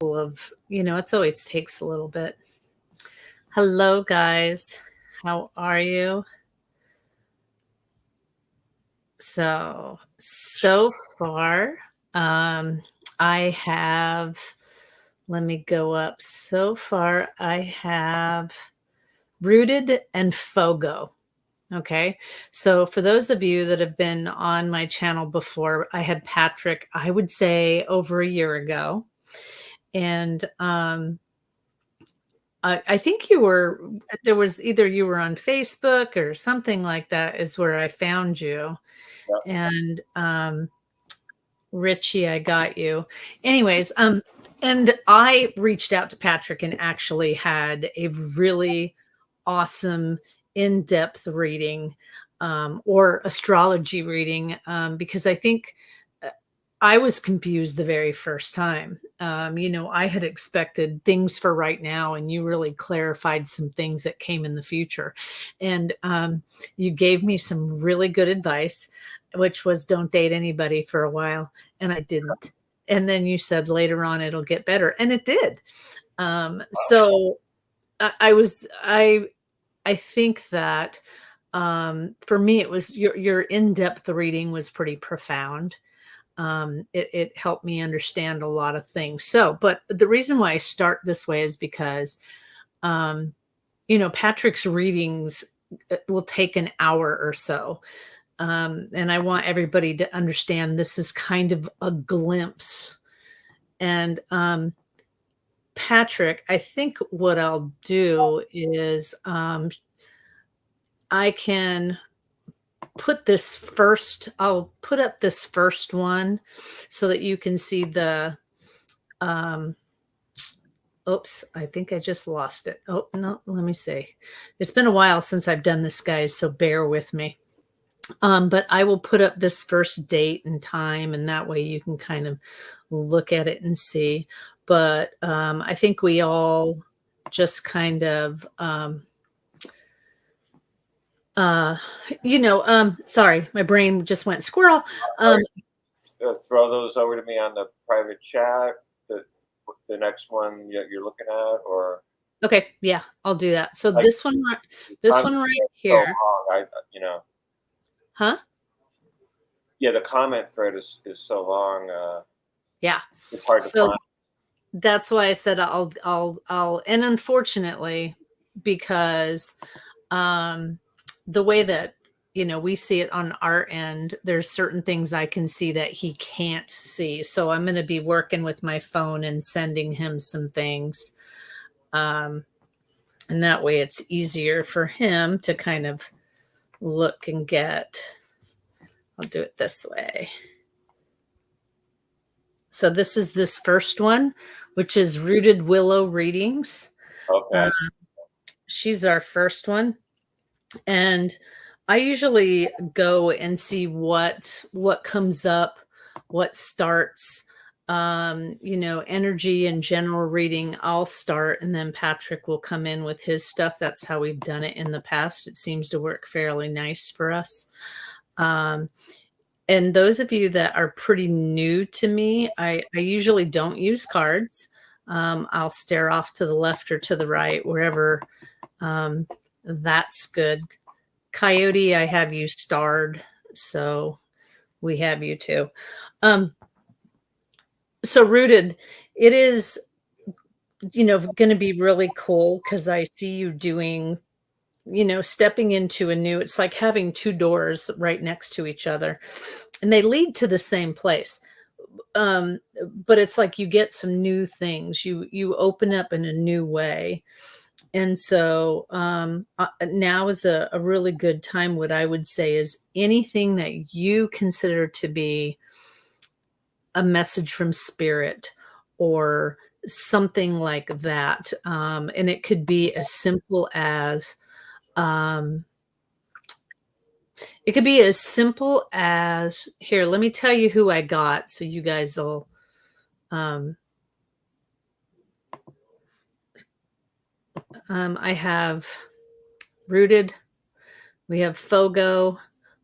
of, it's always takes a little bit. Hello, guys. How are you? So far, um, I have, let me go up. So far, I have Rooted and Fogo. Okay. So for those of you that have been on my channel before, I had Patrick, I would say over a year ago. And I think there was either you were on Facebook or something like that is where I found you. Yeah. And Richie, I got you. Anyways, and I reached out to Patrick and actually had a really awesome in-depth reading, or astrology reading, because I think I was confused the very first time. I had expected things for right now, and you really clarified some things that came in the future. And you gave me some really good advice, which was don't date anybody for a while. And I didn't. And then you said later on it'll get better. And it did. So I think that for me, it was your in-depth reading was pretty profound. It helped me understand a lot of things. So, but the reason why I start this way is because, Patrick's readings will take an hour or so. And I want everybody to understand this is kind of a glimpse. And Patrick, I think what I'll do is I can I'll put up this first one so that you can see the, oops, I think I just lost it. Oh, no, let me see. It's been a while since I've done this, guys, so bear with me. But I will put up this first date and time, and that way you can kind of look at it and see. But I think we all just kind of, sorry, my brain just went squirrel. Throw those over to me on the private chat. The next one you're looking at, or Okay, yeah, I'll do that. So like, this one right here. So long, Huh? Yeah, the comment thread is so long. Yeah. It's hard to find. That's why I said I'll and unfortunately, because the way that we see it on our end, there's certain things I can see that he can't see. So I'm going to be working with my phone and sending him some things. And that way it's easier for him to kind of look and get. I'll do it this way. So this is this first one, which is Rooted Willow Readings. Okay. She's our first one. And I usually go and see what comes up, what starts, energy and general reading. I'll start, and then Patrick will come in with his stuff. That's how we've done it in the past. It seems to work fairly nice for us. And those of you that are pretty new to me, I usually don't use cards. I'll stare off to the left or to the right, wherever that's good. Coyote, I have you starred, so we have you too. So Rooted, it is, going to be really cool because I see you doing, stepping into a new, it's like having two doors right next to each other and they lead to the same place. But it's like you get some new things. You open up in a new way. And so now is a really good time. What I would say is anything that you consider to be a message from spirit or something like that. And it could be as simple as, here, let me tell you who I got so you guys will, I have Rooted, we have Fogo,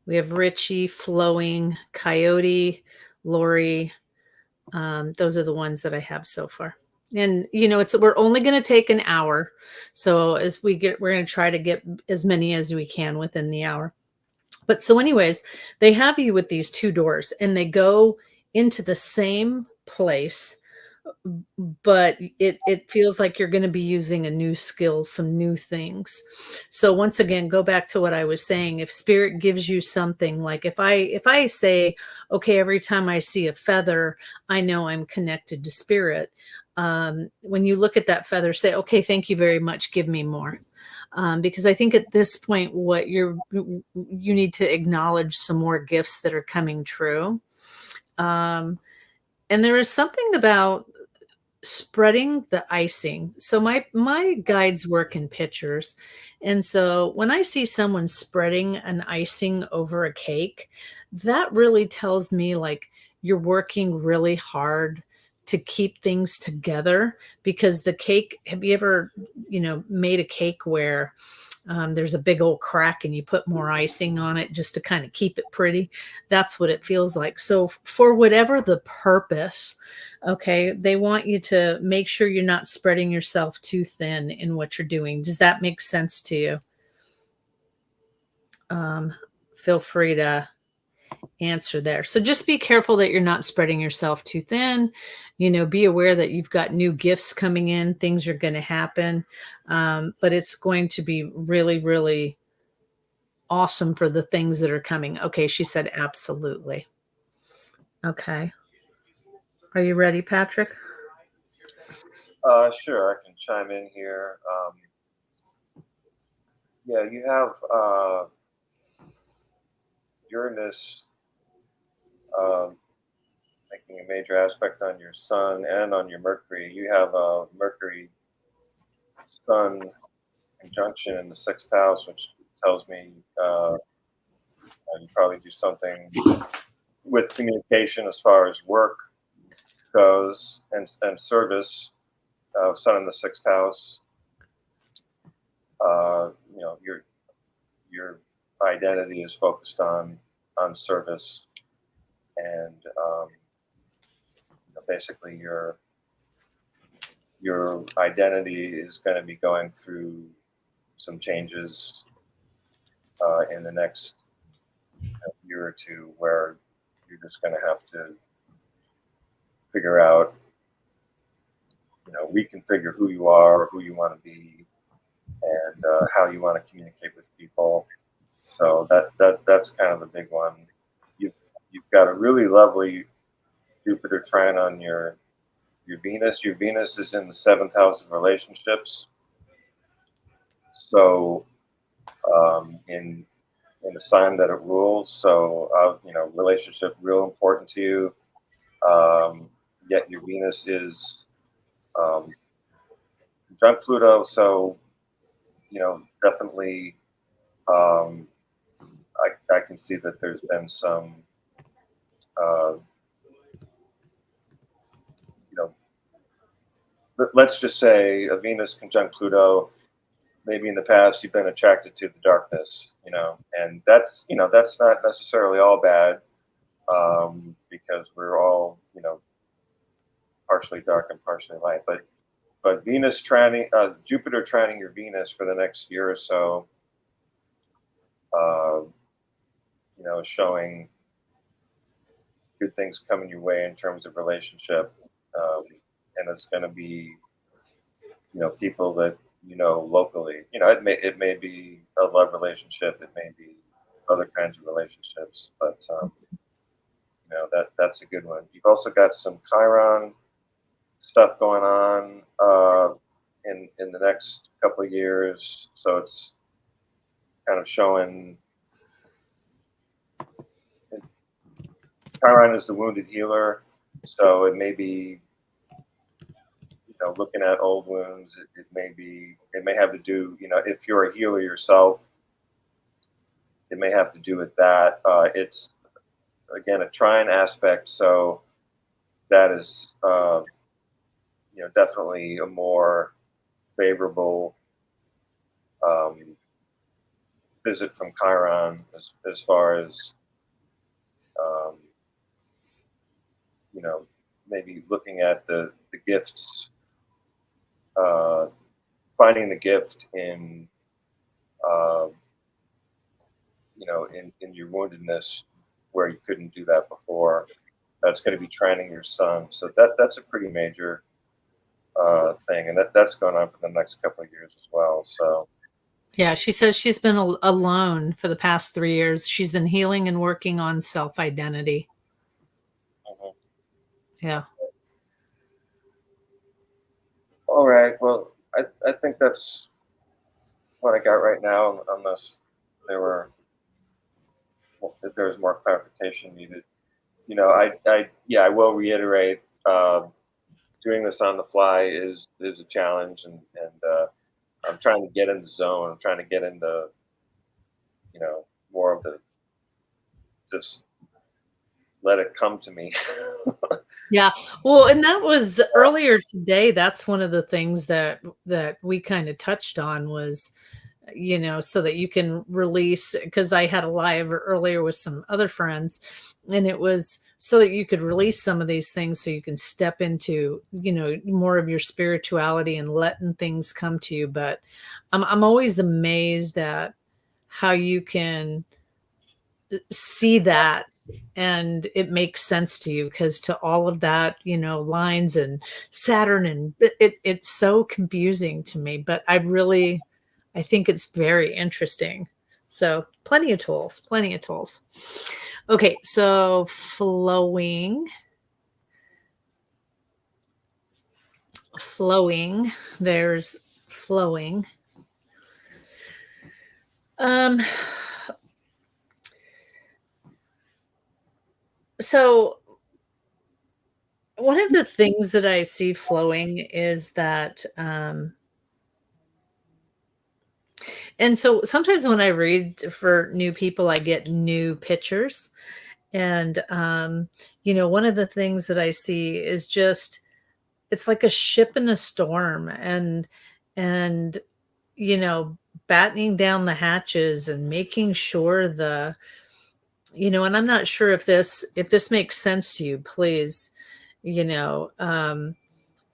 we have Richie, Flowing, Coyote, Lori. Those are the ones that I have so far. And we're only going to take an hour. So we're going to try to get as many as we can within the hour. But so anyways, they have you with these two doors and they go into the same place, but it feels like you're going to be using a new skill, some new things. So once again, go back to what I was saying. If spirit gives you something, like if I say, okay, every time I see a feather, I know I'm connected to spirit. When you look at that feather, say, okay, thank you very much, give me more. Because I think at this point, you need to acknowledge some more gifts that are coming true. Um, and there is something about spreading the icing. So my guides work in pictures. And so when I see someone spreading an icing over a cake, that really tells me like you're working really hard to keep things together, because the cake, have you ever, made a cake where there's a big old crack and you put more icing on it just to kind of keep it pretty? That's what it feels like. So for whatever the purpose, okay, they want you to make sure you're not spreading yourself too thin in what you're doing. Does that make sense to you? um, Feel free to answer there. So just be careful that you're not spreading yourself too thin. Be aware that you've got new gifts coming in, things are going to happen. But it's going to be really, really awesome for the things that are coming. Okay, she said absolutely. Okay. Are you ready, Patrick? Sure, I can chime in here. Yeah, you have Uranus um, making a major aspect on your Sun and on your Mercury. You have a Mercury Sun conjunction in the sixth house, which tells me you probably do something with communication as far as work goes and service. Sun in the sixth house. Your identity is focused on service, and basically your identity is going to be going through some changes in the next year or two, where you're just going to have to figure out, reconfigure who you are, who you want to be, and how you want to communicate with people. So that's kind of the big one. You've you've got a really lovely Jupiter trine on your Venus. Your Venus is in the seventh house of relationships. So in the sign that it rules. So relationship real important to you. Yet your Venus is um, conjunct Pluto. So definitely um, I can see that there's been some uh, you know let's just say a Venus conjunct Pluto. Maybe in the past you've been attracted to the darkness, and that's not necessarily all bad, because we're all partially dark and partially light. But Jupiter trining your Venus for the next year or so, uh, is showing good things coming your way in terms of relationship, um, and it's going to be people that locally. It may be a love relationship, it may be other kinds of relationships, but that's a good one. You've also got some Chiron stuff going on in the next couple of years, so it's kind of showing. Chiron is the wounded healer, so it may be looking at old wounds. It may have to do, if you're a healer yourself, it may have to do with that. It's again a trine aspect, so that is definitely a more favorable um, visit from Chiron as far as um, maybe looking at the gifts uh, finding the gift in uh, in your woundedness where you couldn't do that before. That's going to be training your son. So that's a pretty major thing, and that's going on for the next couple of years as well. So Yeah, she says she's been alone for the past 3 years. She's been healing and working on self-identity. mhm. Yeah. All right, well, I think that's what I got right now, unless there were if there was more clarification needed. Yeah, I will reiterate. Doing this on the fly is a challenge, and I'm trying to get in the zone. I'm trying to get into more of the just let it come to me. Yeah. Well, and that was earlier today, that's one of the things that we kinda touched on was, so that you can release, because I had a live earlier with some other friends, and it was so that you could release some of these things so you can step into, more of your spirituality and letting things come to you, but I'm always amazed at how you can see that and it makes sense to you, because to all of that, lines and Saturn, and it's so confusing to me, but I think it's very interesting. So plenty of tools, plenty of tools. Okay, so flowing, there's flowing. Um, so one of the things that I see flowing is that, and so sometimes when I read for new people, I get new pictures. And, one of the things that I see is just, it's like a ship in a storm, and, you know, battening down the hatches and making sure and I'm not sure if this makes sense to you, please, you know, um,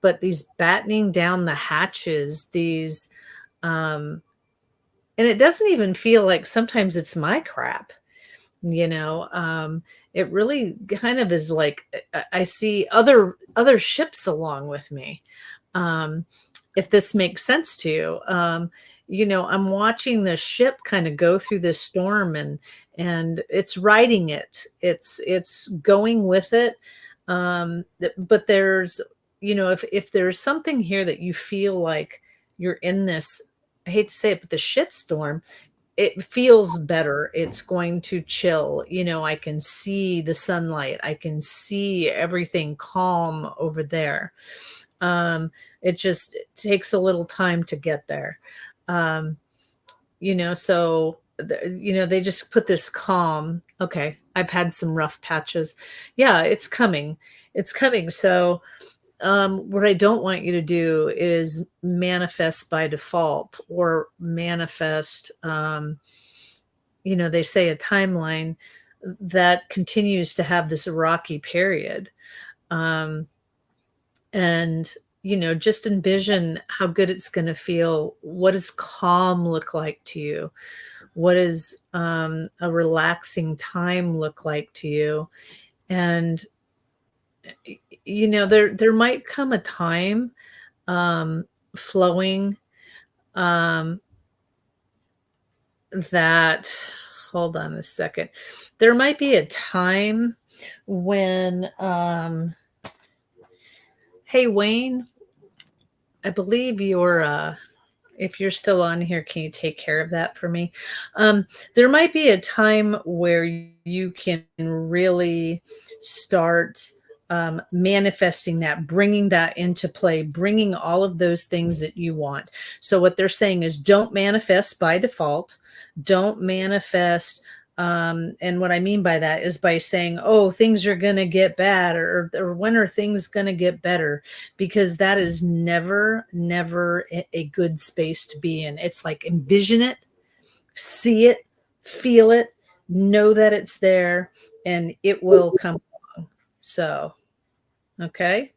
but these battening down the hatches, um, and it doesn't even feel like sometimes it's my crap. It really kind of is like I see other ships along with me. Um, if this makes sense to you, I'm watching the ship kind of go through this storm, and it's riding it. It's going with it. But there's, if there's something here that you feel like you're in this, I hate to say it, but the shit storm, it feels better. It's going to chill. I can see the sunlight. I can see everything calm over there. It just takes a little time to get there. Um, so they just put this calm. Okay, I've had some rough patches. Yeah, it's coming. It's coming. So what I don't want you to do is manifest by default or manifest, they say a timeline that continues to have this rocky period. Um, and, just envision how good it's going to feel. What does calm look like to you? What does a relaxing time look like to you? And, there might come a time, um, flowing, um, that hold on a second. There might be a time when, hey, Wayne, I believe if you're still on here, can you take care of that for me? There might be a time where you can really start manifesting that, bringing that into play, bringing all of those things that you want. So, what they're saying is don't manifest by default, don't manifest. And what I mean by that is by saying, oh, things are going to get bad, or when are things going to get better? Because that is never a good space to be in. It's like envision it, see it, feel it, know that it's there, and it will come along. So, okay.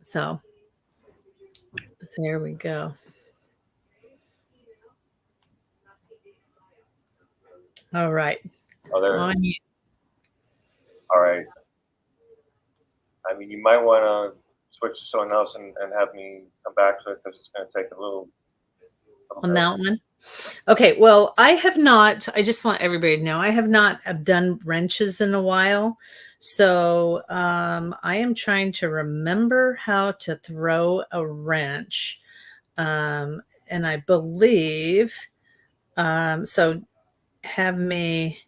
So, There we go. All right. Oh, there. On you. All right. I mean, you might want to switch to someone else and have me come back to it because it's going to take a little On bit. that one. Okay, well, I have not, I just want everybody to know, I have not done wrenches in a while. So I am trying to remember how to throw a wrench. And I believe, so have me,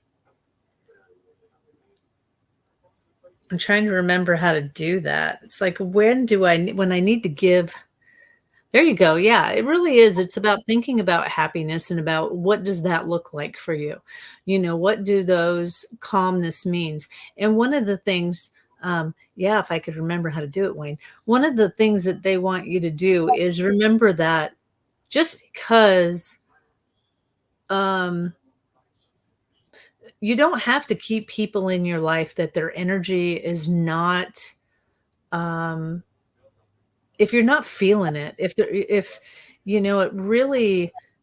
I'm trying to remember how to do that. It's like, when I need to give, there you go. Yeah, it really is. It's about thinking about happiness and about what does that look like for you? What do those calmness means? And one of the things, yeah, if I could remember how to do it, Wayne, one of the things that they want you to do is remember that just because um, you don't have to keep people in your life that their energy is not um, if you're not feeling it, if it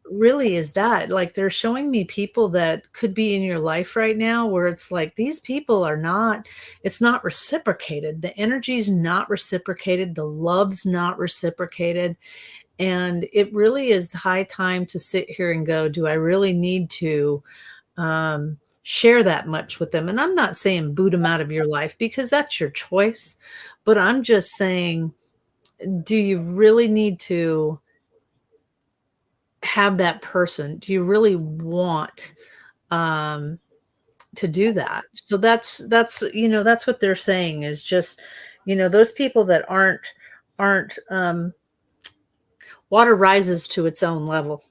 really is that, like, they're showing me people that could be in your life right now where it's like these people are not, it's not reciprocated. The energy's not reciprocated, the love's not reciprocated, and it really is high time to sit here and go, do I really need to share that much with them? And I'm not saying boot them out of your life because that's your choice, but I'm just saying, do you really need to have that person? Do you really want um to do that? So that's what they're saying is just, those people that aren't water rises to its own level.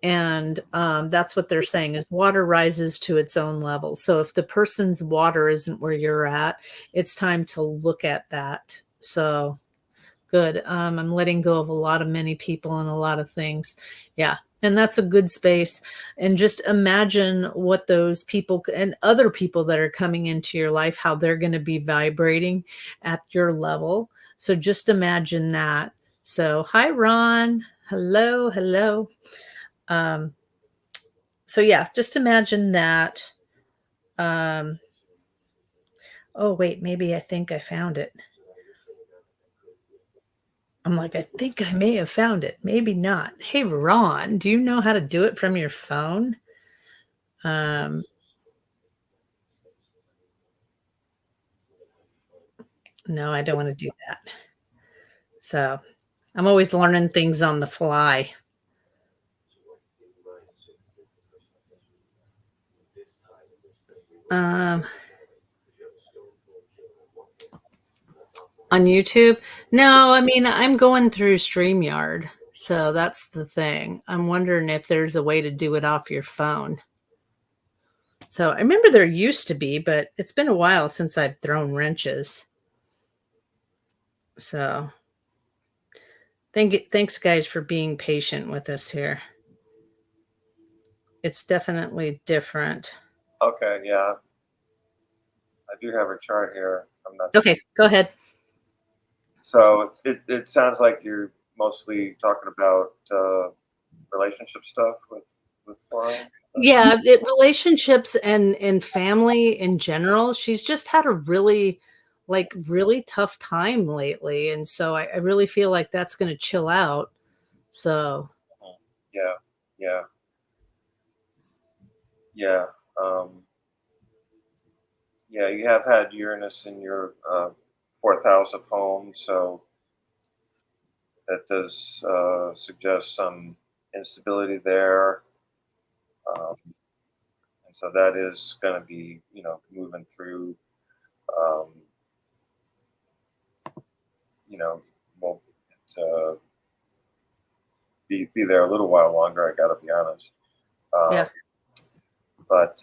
And that's what they're saying is water rises to its own level. So if the person's water isn't where you're at, it's time to look at that. So good. I'm letting go of a lot of many people and a lot of things. Yeah. And that's a good space. And just imagine what those people and other people that are coming into your life, how they're going to be vibrating at your level. So just imagine that. So, hi, Ron. Hello. Hello. Um, so, yeah, just imagine that. Um, oh, wait, maybe I think I found it. I'm like, I think I may have found it. Maybe not. Hey, Ron, do you know how to do it from your phone? Um, no, I don't want to do that. So I'm always learning things on the fly. Um, on YouTube? No, I mean, I'm going through StreamYard. So that's the thing. I'm wondering if there's a way to do it off your phone. So I remember there used to be, but it's been a while since I've thrown wrenches. So thanks, guys, for being patient with us here. It's definitely different. Okay, yeah, I do have a chart here. I'm not sure. Okay, go ahead. So it sounds like you're mostly talking about relationship stuff with flying. Yeah, relationships and family in general. She's just had a really tough time lately, and so I really feel like that's going to chill out. So Mhm. Yeah, yeah, yeah. Um, yeah, you have had Uranus in your fourth house of home, so that does suggest some instability there. Um, and so that is going to be, moving through, um, you know, will be there a little while longer. I got to be honest. yeah, Um, but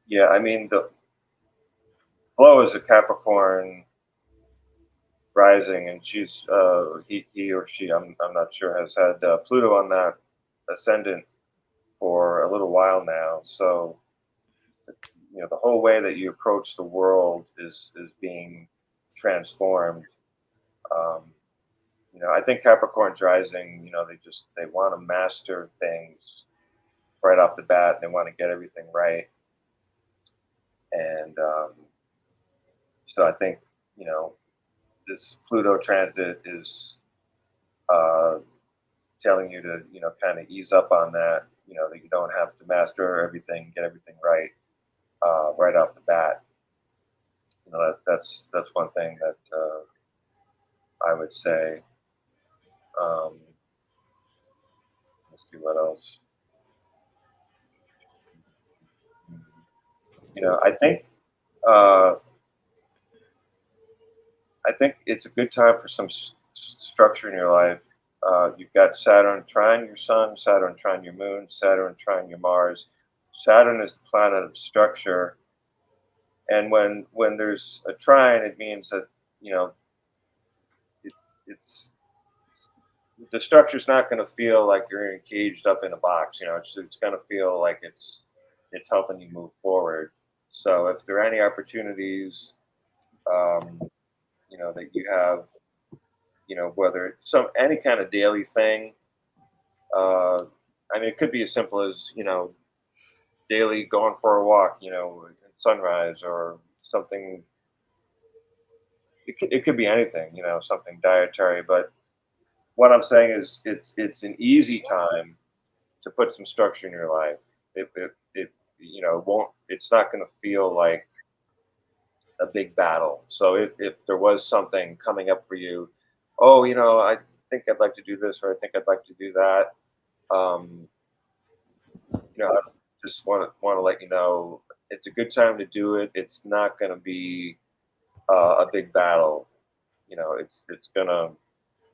yeah, I mean, the Flo is a Capricorn rising, and she's he or she, I'm not sure, has had Pluto on that ascendant for a little while now. So the whole way that you approach the world is being transformed. Um, I think Capricorn's rising. They want to master things right off the bat. They want to get everything right, and so I think you know this Pluto transit is uh, telling you to kind of ease up on that. That you don't have to master everything, get everything right right off the bat. That's one thing that I would say. Um, let's see what else. I think uh, it's a good time for some structure in your life. You've got Saturn trine your Sun, Saturn trine your Moon, Saturn trine your Mars. Saturn is the planet of structure, and when there's a trine, it means that you know it, it's the structure's not going to feel like you're caged up in a box. It's going to feel like it's helping you move forward. So if there are any opportunities, um, that you have, whether it's some any kind of daily thing, uh, I mean, it could be as simple as daily going for a walk, at sunrise or something. It could be anything, something dietary. But what I'm saying is, it's an easy time to put some structure in your life. It won't. It's not going to feel like a big battle. So if there was something coming up for you, oh, I think I'd like to do this, or I think I'd like to do that. Um, I just want to let you know it's a good time to do it. It's not going to be a big battle. It's gonna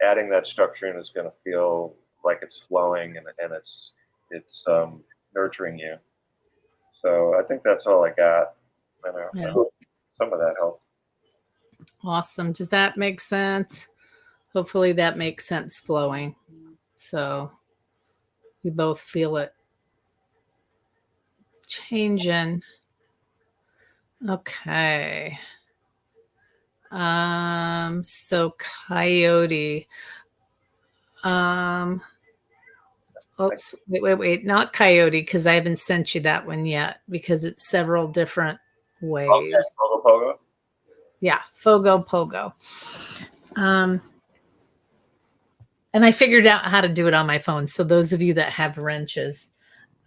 adding that structure in is going to feel like it's flowing, and it's nurturing you. So I think that's all I got. I Yeah. hope some of that helped. Awesome. Does that make sense? Hopefully that makes sense flowing. So we both feel it changing. Okay. So Coyote. Um, Like, oops, wait, not Coyote, because I haven't sent you that one yet because it's several different okay, ways. Pogo Pogo. Yeah, Fogo Pogo. Um, and I figured out how to do it on my phone. So those of you that have wrenches,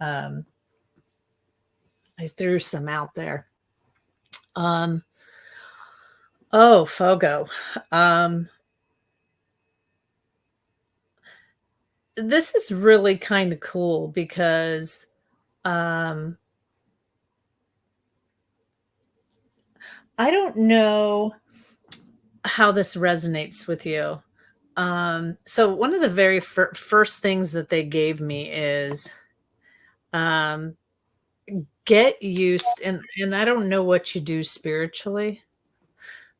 um, I threw some out there. Um, oh, Fogo. Um, this is really kind of cool because um, I don't know how this resonates with you. So one of the very first things that they gave me is um, get used, and I don't know what you do spiritually,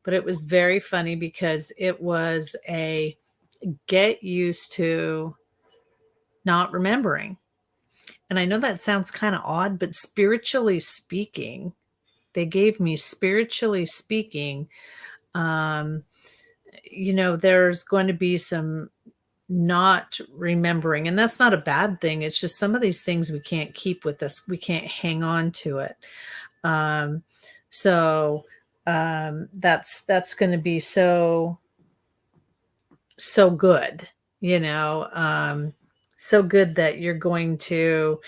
but it was very funny because it was a get used to not remembering. And I know that sounds kind of odd, but spiritually speaking, they gave me spiritually speaking, um, there's going to be some not remembering, and that's not a bad thing. It's just some of these things we can't keep with us. We can't hang on to it. Um, so that's going to be so good, so good that you're going to,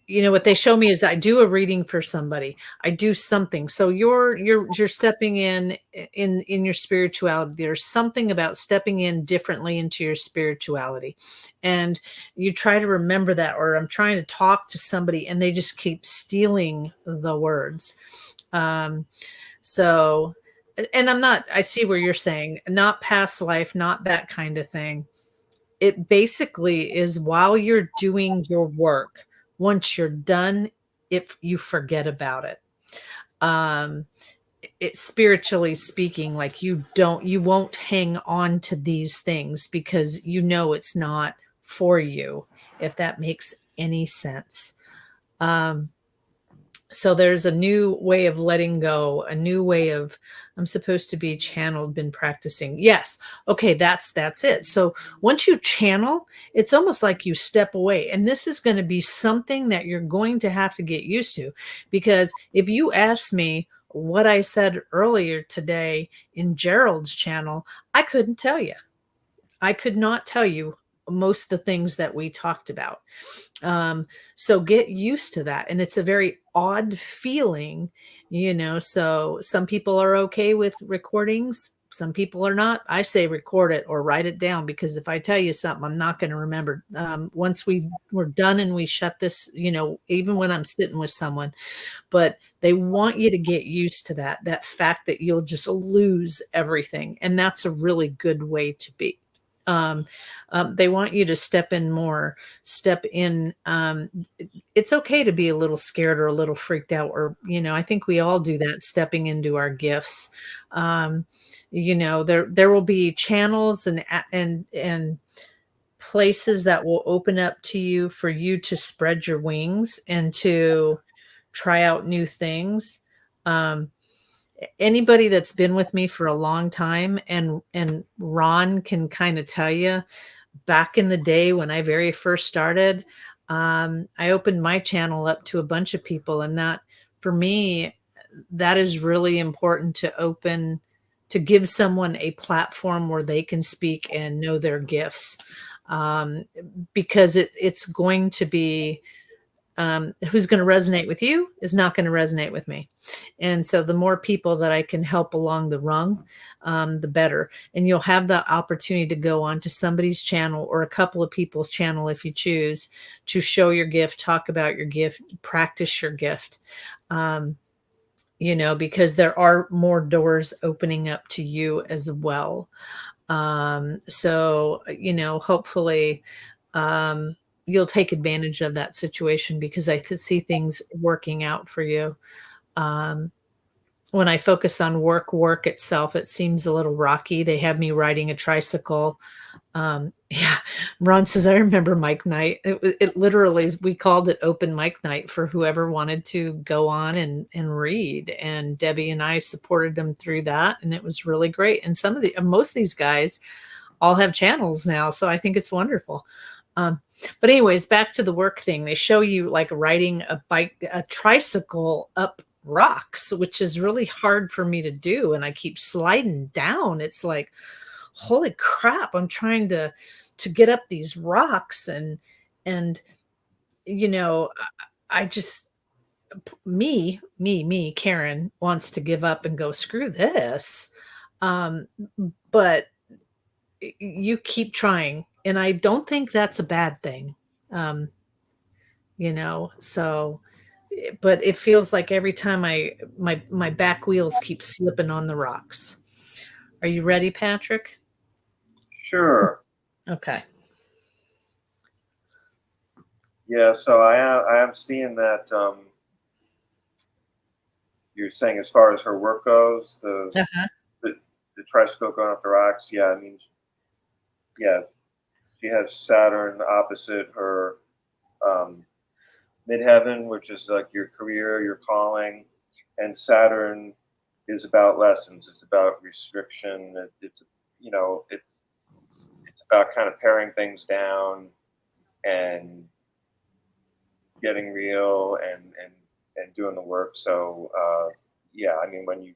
what they show me is I do a reading for somebody. I do something. So you're stepping in your spirituality. There's something about stepping in differently into your spirituality. And you try to remember that, or I'm trying to talk to somebody and they just keep stealing the words. Um, so and I see where you're saying not past life, not that kind of thing. It basically is while you're doing your work, once you're done, if you forget about it. Um, it's spiritually speaking, like you won't hang on to these things because it's not for you, if that makes any sense. Um, So there's a new way of letting go, a new way of I'm supposed to be channeled, been practicing. Yes. Okay, that's it. So once you channel, it's almost like you step away. And this is going to be something that you're going to have to get used to, because if you ask me what I said earlier today in Gerald's channel, I couldn't tell you. I could not tell you most of the things that we talked about. Um, so get used to that. And it's a very odd feeling, So some people are okay with recordings. Some people are not. I say record it or write it down, because if I tell you something, I'm not going to remember. Once we're done and we shut this, even when I'm sitting with someone, but they want you to get used to that fact that you'll just lose everything. And that's a really good way to be. Um, they want you to step in more, step in. It's okay to be a little scared or a little freaked out, or, I think we all do that, stepping into our gifts. Um, there will be channels and places that will open up to you for you to spread your wings and to try out new things. Um, Anybody that's been with me for a long time, and Ron can kind of tell you, back in the day when I very first started, I opened my channel up to a bunch of people, and that, for me, that is really important, to give someone a platform where they can speak and know their gifts, um, because it's going to be, who's going to resonate with you is not going to resonate with me. And so the more people that I can help along the rung, the better. And you'll have the opportunity to go on to somebody's channel or a couple of people's channel, if you choose, to show your gift, talk about your gift, practice your gift. Um, because there are more doors opening up to you as well. So, hopefully, um, you'll take advantage of that situation, because I could see things working out for you. Um, when I focus on work itself, it seems a little rocky. They have me riding a tricycle. Yeah, Ron says, I remember Mike night. It literally, we called it open mic night for whoever wanted to go on and read. And Debbie and I supported them through that. And it was really great. And most of these guys all have channels now. So I think it's wonderful. But anyways, back to the work thing. They show you like riding a tricycle up rocks, which is really hard for me to do. And I keep sliding down. It's like, holy crap, I'm trying to get up these rocks, and you know, I just, me, Karen wants to give up and go, screw this. Um, but you keep trying, and I don't think that's a bad thing. Um, so but it feels like every time my back wheels keep slipping on the rocks. Are you ready, Patrick? Sure. Okay. Yeah. So I am seeing that you're saying as far as her work goes, Uh-huh. the, the tricycle going up the rocks. Yeah. I mean, yeah, she has Saturn opposite her um, midheaven, which is like your career, your calling, and Saturn is about lessons. It's about restriction. It's you know it's about kind of paring things down and getting real and doing the work. So yeah, I mean when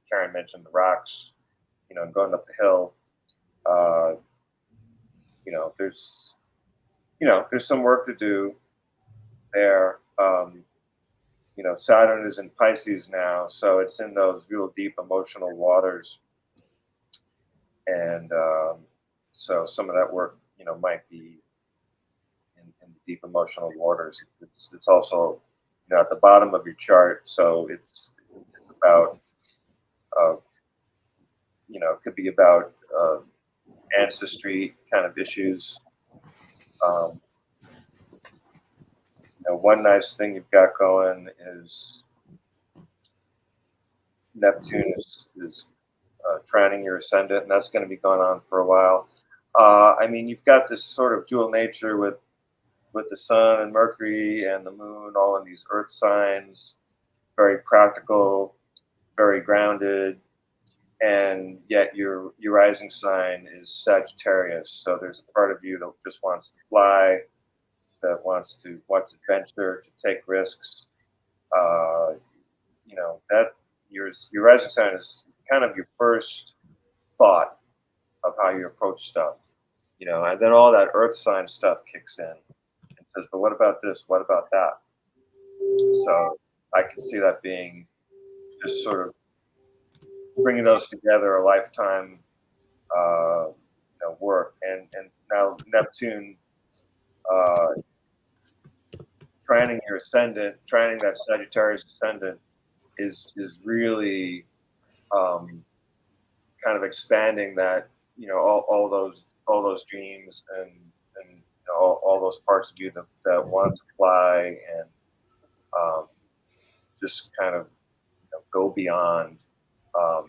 Karen mentioned the rocks, going up the hill, uh, there's there's some work to do there. Saturn is in Pisces now, so it's in those real deep emotional waters, and so some of that work, might be in the deep emotional waters. It's also, at the bottom of your chart, so it's about, uh, it could be about ancestry kind of issues. Um, one nice thing you've got going is Neptune is trining your ascendant, and that's going to be going on for a while. I mean, you've got this sort of dual nature with the sun and Mercury and the moon, all in these Earth signs. very practical, very grounded, and yet your rising sign is Sagittarius. So there's a part of you that just wants to fly, that wants adventure, to take risks. Uh, that your rising sign is kind of your first thought of how you approach stuff. And then all that Earth sign stuff kicks in and says, "But what about this? What about that?" So I can see that being just sort of bringing those together, a lifetime work. And now Neptune uh, trining your ascendant, trining that Sagittarius ascendant is really um, kind of expanding that, all those dreams and all those parts of you that want to fly and um, just kind of go beyond. Um,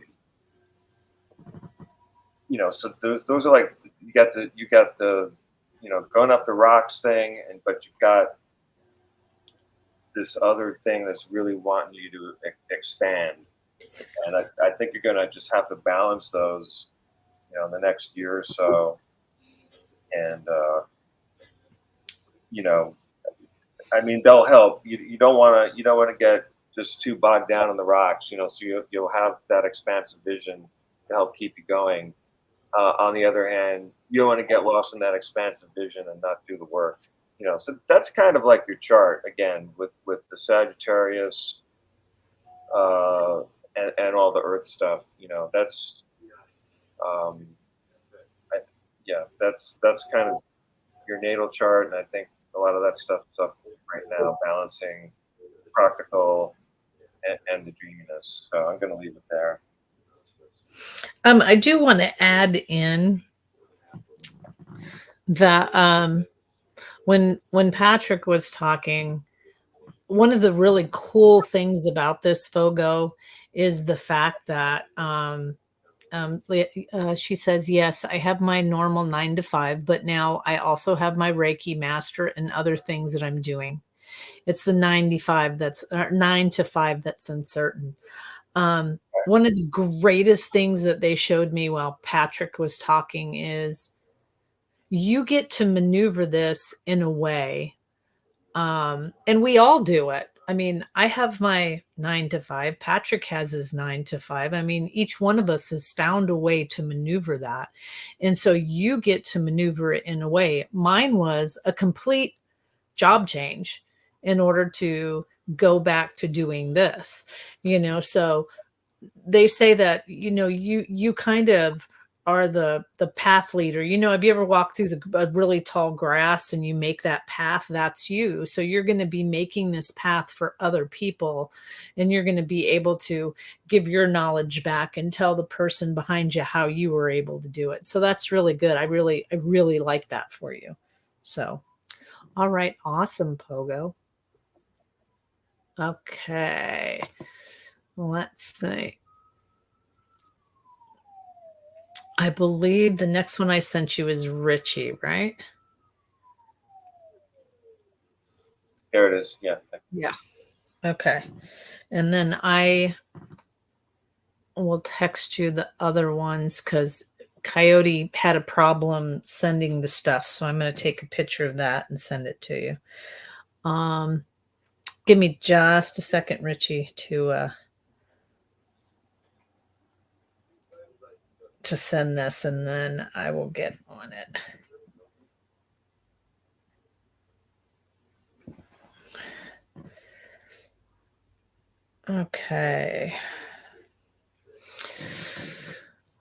so those are like you got the going up the rocks thing, and but you've got this other thing that's really wanting you to expand. And I think you're gonna just have to balance those, in the next year or so. And you know, I mean, they'll help. You don't want to get just too bogged down in the rocks. So you'll have that expansive vision to help keep you going. On the other hand, you don't want to get lost in that expansive vision and not do the work. So that's kind of like your chart again with the Sagittarius uh, and all the Earth stuff. That's um, I, yeah, that's kind of your natal chart, and I think a lot of that stuff is up right now, balancing practical and the dreaminess. So I'm going to leave it there. I do want to add in that when Patrick was talking, one of the really cool things about this Fogo is the fact that she says, yes, I have my normal 9 to 5, but now I also have my Reiki master and other things that I'm doing. It's the 95 that's 9 to 5 that's uncertain. One of the greatest things that they showed me while Patrick was talking is you get to maneuver this in a way, and we all do it. I mean, I have my 9 to 5. Patrick has his 9 to 5. I mean, each one of us has found a way to maneuver that. And so you get to maneuver it in a way. Mine was a complete job change in order to go back to doing this, so they say that you kind of are the path leader. Have you ever walked through a really tall grass and you make that path? That's you. So you're going to be making this path for other people, and you're going to be able to give your knowledge back and tell the person behind you how you were able to do it. So that's really good. I really like that for you. So all right, awesome, Pogo. Okay, let's see. I believe the next one I sent you is Richie, right? There it is. Yeah. Yeah. Okay. And then I will text you the other ones because Coyote had a problem sending the stuff. So I'm going to take a picture of that and send it to you. Give me just a second, Richie, to send this, and then I will get on it. Okay.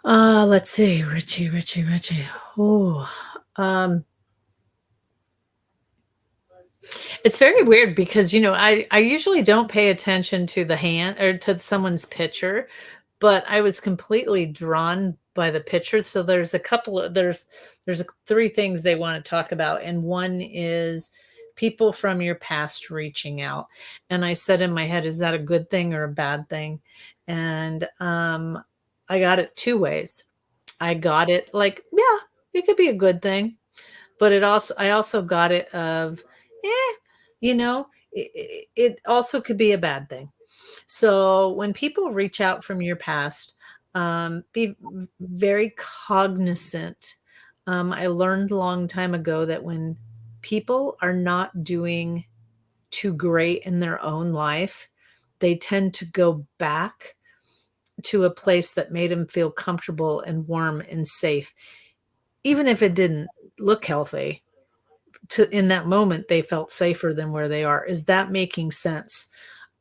Let's see, Richie. Oh, it's very weird because I usually don't pay attention to the hand or to someone's picture, but I was completely drawn by the picture. So there's three things they want to talk about, and one is people from your past reaching out. And I said in my head, is that a good thing or a bad thing? And I got it two ways. I got it like, yeah, it could be a good thing, but I also got it of, eh, it also could be a bad thing. So when people reach out from your past, be very cognizant. I learned a long time ago that when people are not doing too great in their own life, they tend to go back to a place that made them feel comfortable and warm and safe, even if it didn't look healthy. To in that moment, they felt safer than where they are. Is that making sense?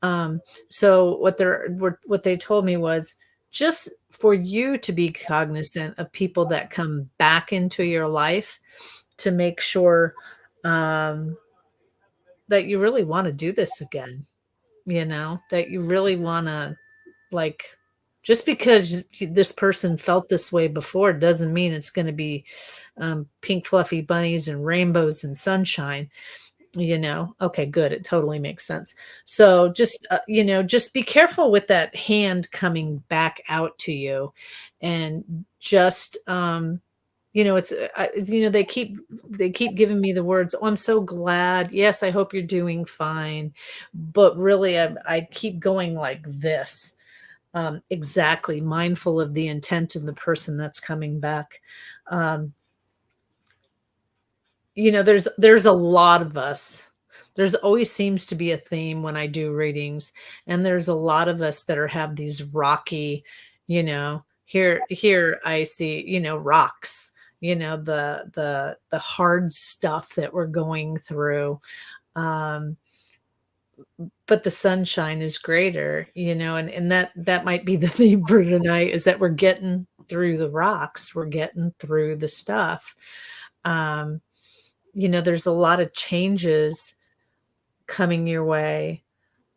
Um, so what they told me was just for you to be cognizant of people that come back into your life to make sure um, that you really want to do this again, that you really want to like just because this person felt this way before doesn't mean it's going to be pink fluffy bunnies and rainbows and sunshine. Okay, good, it totally makes sense. So just just be careful with that hand coming back out to you, and just it's they keep giving me the words, oh, I'm so glad, yes, I hope you're doing fine, but really I keep going like this. Exactly, mindful of the intent of the person that's coming back. um there's a lot of us. There's always seems to be a theme when I do readings, and there's a lot of us that have these rocky, here I see, rocks, the hard stuff that we're going through. Um, but the sunshine is greater, and that might be the theme for tonight, is that we're getting through the rocks, we're getting through the stuff. Um, there's a lot of changes coming your way,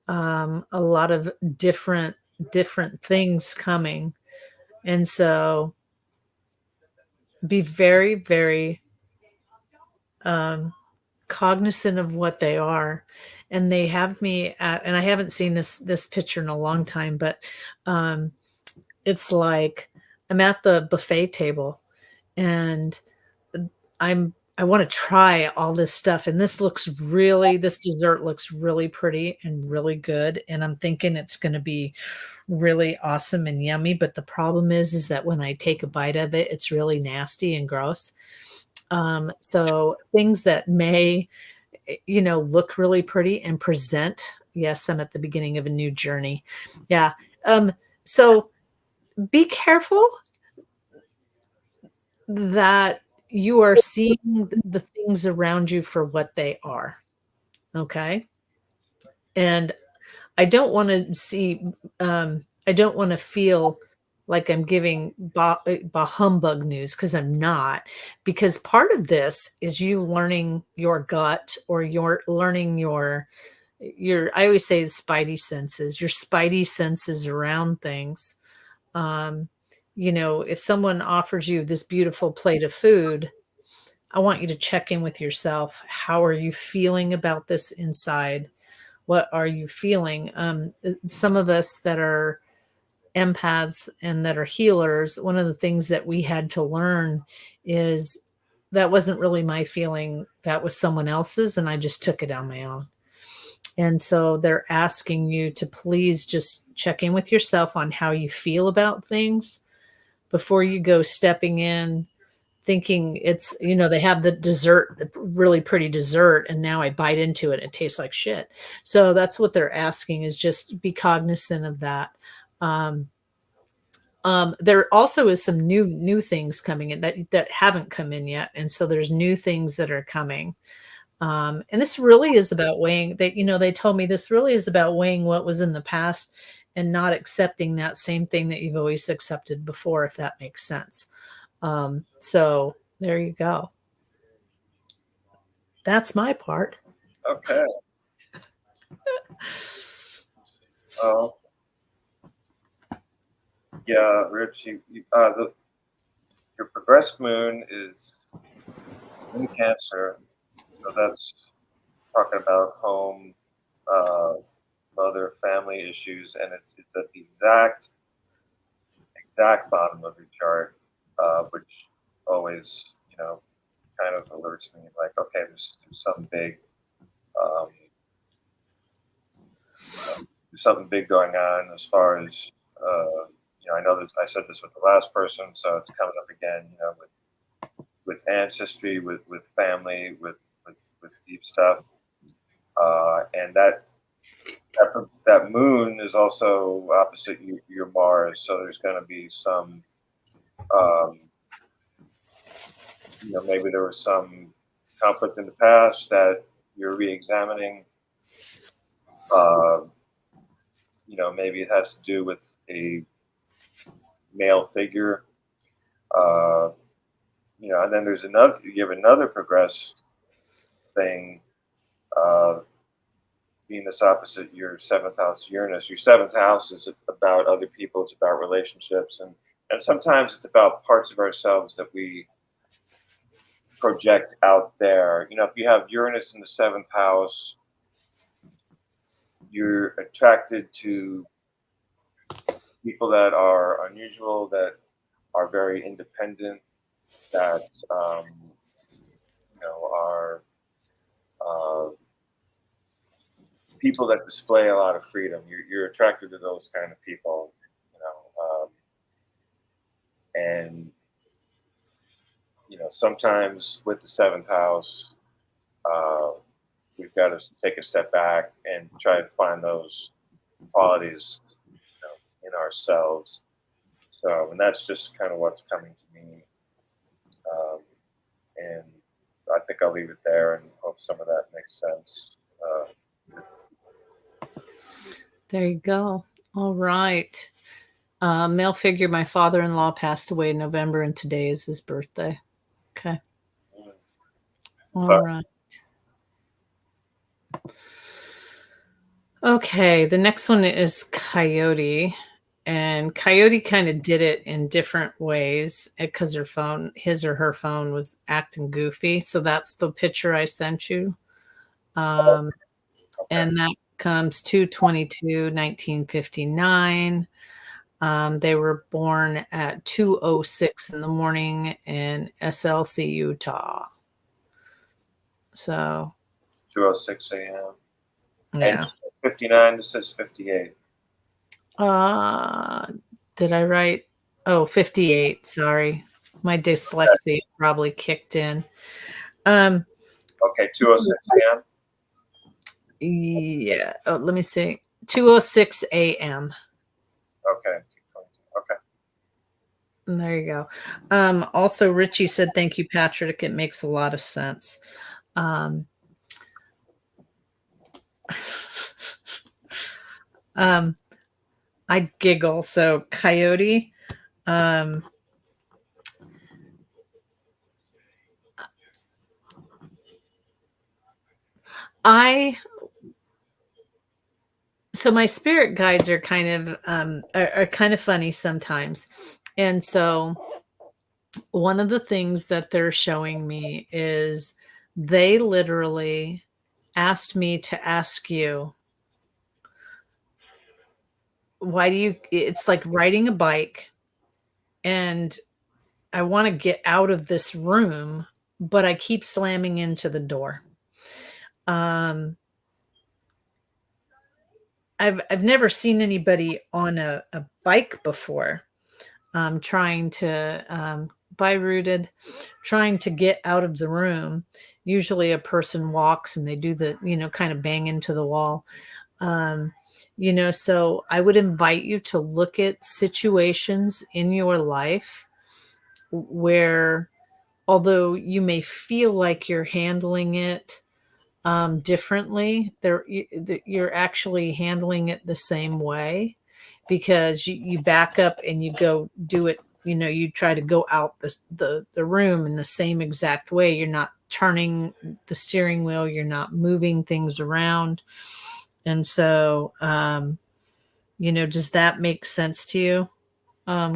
a lot of different things coming, and so be very, very um, cognizant of what they are. And they have me at, and I haven't seen this picture in a long time, but um, it's like I'm at the buffet table, and I want to try all this stuff, and this dessert looks really pretty and really good, and I'm thinking it's going to be really awesome and yummy, but the problem is that when I take a bite of it, it's really nasty and gross. So things that may look really pretty and present, yes, I'm at the beginning of a new journey. Yeah. So be careful that you are seeing the things around you for what they are. Okay. And I don't want to feel like I'm giving bah humbug news, because I'm not. Because part of this is you learning your gut, or you're learning I always say your spidey senses around things. Um, if someone offers you this beautiful plate of food, I want you to check in with yourself. How are you feeling about this inside? What are you feeling? Some of us that are empaths and that are healers, one of the things that we had to learn is that wasn't really my feeling, that was someone else's, and I just took it on my own. And so they're asking you to please just check in with yourself on how you feel about things before you go stepping in thinking they have the dessert, the really pretty dessert, and now I bite into it, it tastes like shit. So that's what they're asking, is just be cognizant of that. Um, there also is some new things coming in that haven't come in yet, and so there's new things that are coming. And this really is about weighing. They told me this really is about weighing what was in the past and not accepting that same thing that you've always accepted before, if that makes sense. So there you go. That's my part. Okay. Oh, yeah, Rich, your progressed moon is in Cancer, so that's talking about home, uh, mother, family issues, and it's at the exact bottom of your chart, which always kind of alerts me like, okay, there's some big um, there's something big going on as far as I know that I said this with the last person, so it's coming up again. With ancestry, with family, with deep stuff, and that moon is also opposite your Mars, so there's going to be some, um, maybe there was some conflict in the past that you're re-examining. Uh, maybe it has to do with a male figure. Uh, and then you have another progressed thing, uh, Venus opposite your seventh house Uranus. Your seventh house is about other people, it's about relationships, and sometimes it's about parts of ourselves that we project out there. If you have Uranus in the seventh house, you're attracted to people that are unusual, that are very independent, that are uh, people that display a lot of freedom. You're attracted to those kind of people, and sometimes with the seventh house, uh, we've got to take a step back and try to find those qualities in ourselves. So, and that's just kind of what's coming to me. Um, and I think I'll leave it there and hope some of that makes sense. There you go. All right. Male figure, my father-in-law passed away in November, and today is his birthday. Okay. All But right. Okay, the next one is Coyote. And Coyote kind of did it in different ways because his or her phone was acting goofy. So that's the picture I sent you. Um, okay, and that comes 2/22/1959. They were born at 2:06 in the morning in SLC, Utah. So, 2:06 a.m. And yeah. you said 59. This says 58. Uh, did I write? Oh, 58. Sorry. My Okay, dyslexia probably kicked in. Um, okay, 2:06 a.m. yeah. Oh, let me see. 2:06 a.m. Okay, okay. There you go. Also, Richie said, thank you, Patrick. It makes a lot of sense. Um, um, I giggle. So, Coyote. Um, I so my spirit guides are kind of are kind of funny sometimes, and so one of the things that they're showing me is they literally asked me to ask you, why do you? It's like riding a bike, and I want to get out of this room, but I keep slamming into the door. Um, I've never seen anybody on a bike before, trying to by rooted, trying to get out of the room. Usually, a person walks and they do the kind of bang into the wall. Um, so I would invite you to look at situations in your life where, although you may feel like you're handling it differently, you're actually handling it the same way, because you back up and you go do it. You try to go out the room in the same exact way. You're not turning the steering wheel. You're not moving things around. And so, does that make sense to you,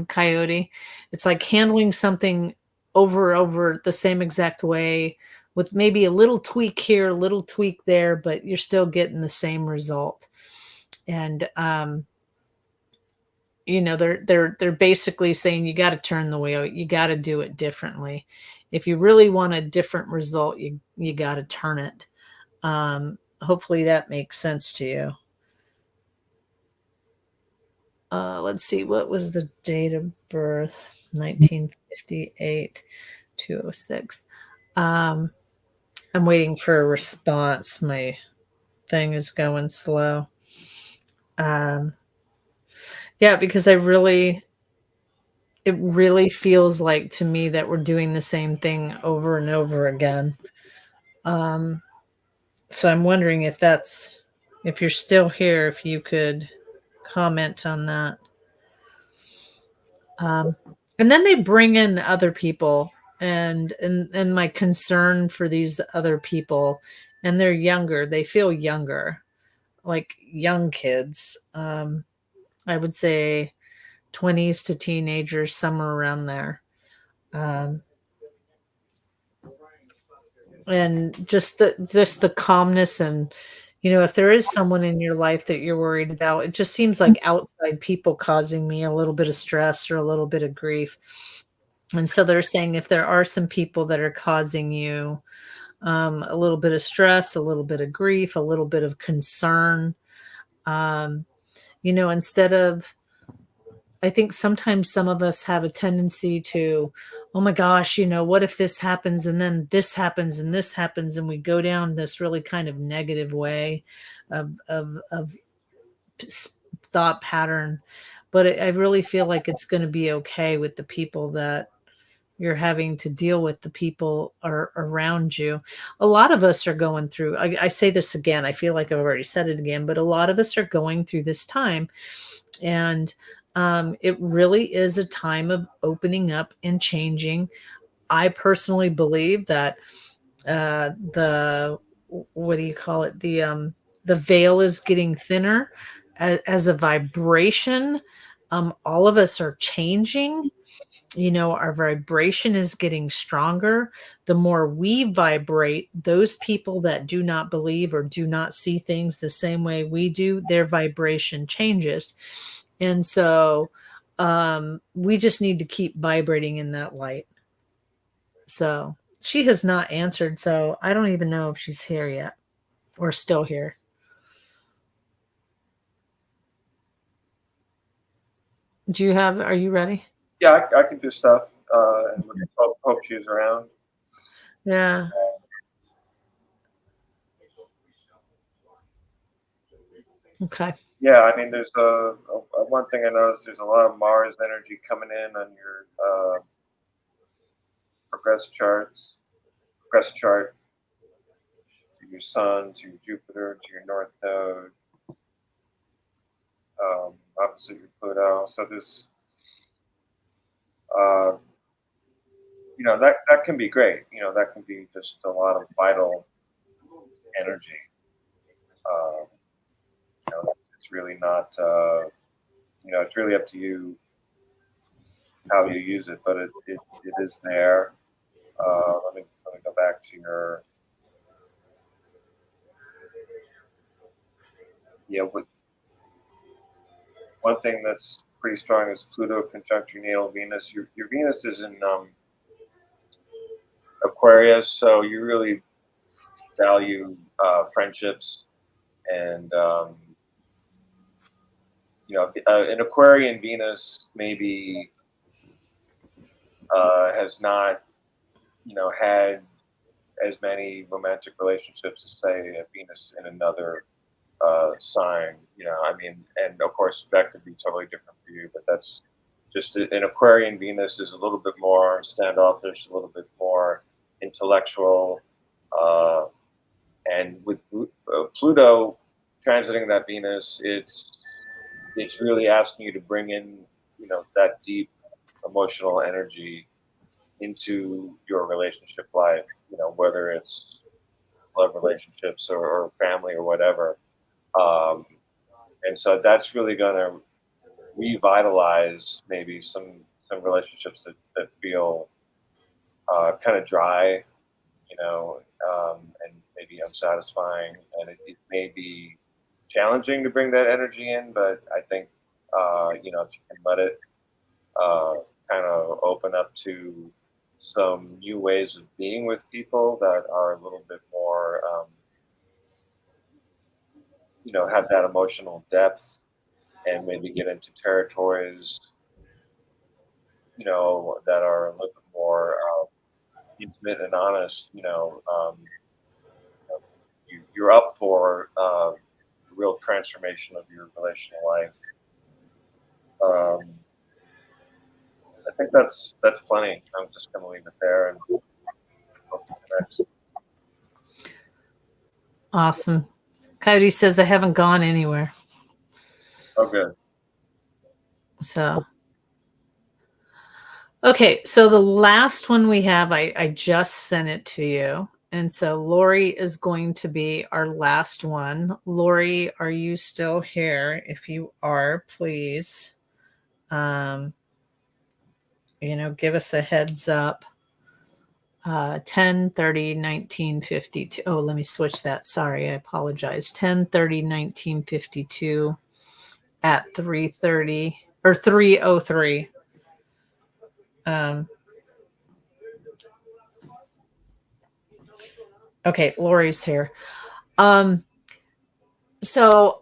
Coyote? It's like handling something over the same exact way, with maybe a little tweak here, a little tweak there, but you're still getting the same result. And they're basically saying you got to turn the wheel, you got to do it differently. If you really want a different result, you got to turn it. Hopefully that makes sense to you. Let's see, what was the date of birth? 1958, 206. Um, I'm waiting for a response. My thing is going slow. Um, yeah, because it really feels like to me that we're doing the same thing over and over again. Um, so I'm wondering if you're still here, if you could comment on that. Um, and then they bring in other people, and my concern for these other people, and they're younger. They feel younger, like young kids. I would say 20s to teenagers, somewhere around there. Um, and just the calmness, and if there is someone in your life that you're worried about, it just seems like outside people causing me a little bit of stress or a little bit of grief. And so they're saying if there are some people that are causing you a little bit of stress, a little bit of grief, a little bit of concern, um, instead of, I think sometimes some of us have a tendency to, oh my gosh, what if this happens and then this happens and this happens, and we go down this really kind of negative way of thought pattern. But I really feel like it's going to be okay with the people that you're having to deal with, the people are around you. A lot of us are going through, I say this again, I feel like I've already said it again, but a lot of us are going through this time. And it really is a time of opening up and changing. I personally believe that the what do you call it? The veil is getting thinner as a vibration. All of us are changing. Our vibration is getting stronger. The more we vibrate, those people that do not believe or do not see things the same way we do, their vibration changes. And so we just need to keep vibrating in that light. So she has not answered. So I don't even know if she's here yet or still here. Are you ready? Yeah, I can do stuff, and hope she's around. Yeah. Okay. Yeah, I mean, there's one thing I noticed. There's a lot of Mars energy coming in on your progress charts, progress chart to your Sun, to your Jupiter, to your North Node, opposite your Pluto. So this, uh, that can be great. That can be just a lot of vital energy. Um, it's really not. It's really up to you how you use it, but it is there. Let me go back to your yeah. One thing that's pretty strong is Pluto conjunct your natal Venus. Your Venus is in Aquarius, so you really value friendships, and an Aquarian Venus maybe has not had as many romantic relationships as say a Venus in another sign. I mean, and of course that could be totally different for you, but that's just an Aquarian Venus is a little bit more standoffish, a little bit more intellectual, uh, and with Pluto transiting that Venus, it's really asking you to bring in that deep emotional energy into your relationship life. Whether it's love relationships or family or whatever. Um, and so that's really going to revitalize maybe some relationships that feel kind of dry, and maybe unsatisfying, and it may be challenging to bring that energy in, but I think if you can let it uh, kind of open up to some new ways of being with people that are a little bit more have that emotional depth, and maybe get into territories, that are a little bit more intimate and honest. You're up for real transformation of your relational life. Um, I think that's plenty. I'm just going to leave it there and go to the next. Awesome. Coyote says I haven't gone anywhere. Oh, good. So okay, so the last one we have, I just sent it to you. And so Lori is going to be our last one. Lori, are you still here? If you are, please, um, give us a heads up. 10:30, 1952. Oh, let me switch that. Sorry, I apologize. 10:30, 1952 at 3:30 or 3:03. Um, okay, Lori's here. Um, so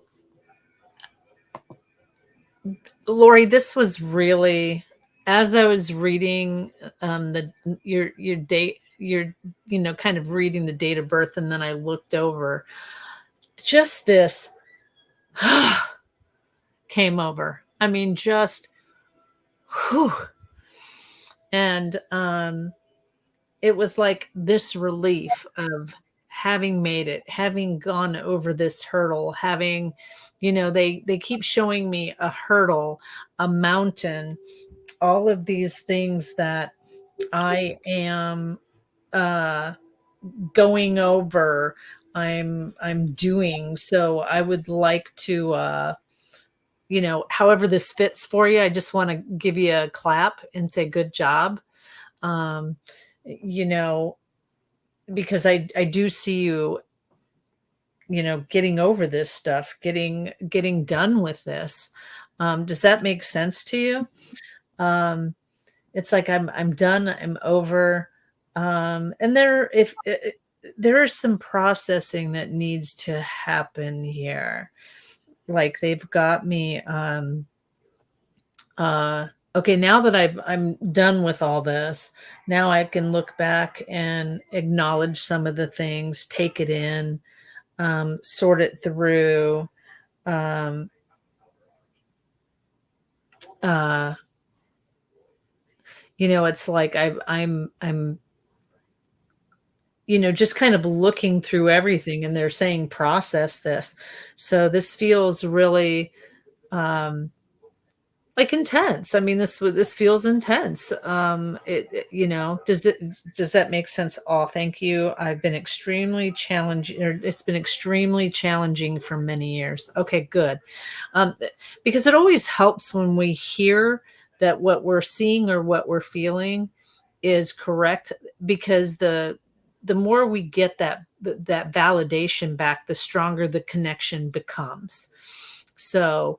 Lori, this was really, as I was reading the your date, kind of reading the date of birth, and then I looked over, just this came over. I mean, just whew. And it was like this relief of having made it, having gone over this hurdle, having, they keep showing me a hurdle, a mountain, all of these things that I am uh going over, I'm doing. So I would like to however this fits for you, I just want to give you a clap and say good job. Um you know because I do see you, getting over this stuff, getting done with this. Does that make sense to you? um it's like I'm done, I'm over. And there, if there is some processing that needs to happen here, like they've got me okay, now that I'm done with all this, now I can look back and acknowledge some of the things, take it in, sort it through. um uh it's like I'm just kind of looking through everything, and they're saying process this. So this feels really like intense. I mean, this feels intense. Does that make sense? Oh, thank you. I've been extremely challenging, or it's been extremely challenging for many years. Okay, good. Because it always helps when we hear that what we're seeing or what we're feeling is correct, because the more we get that validation back, the stronger the connection becomes. So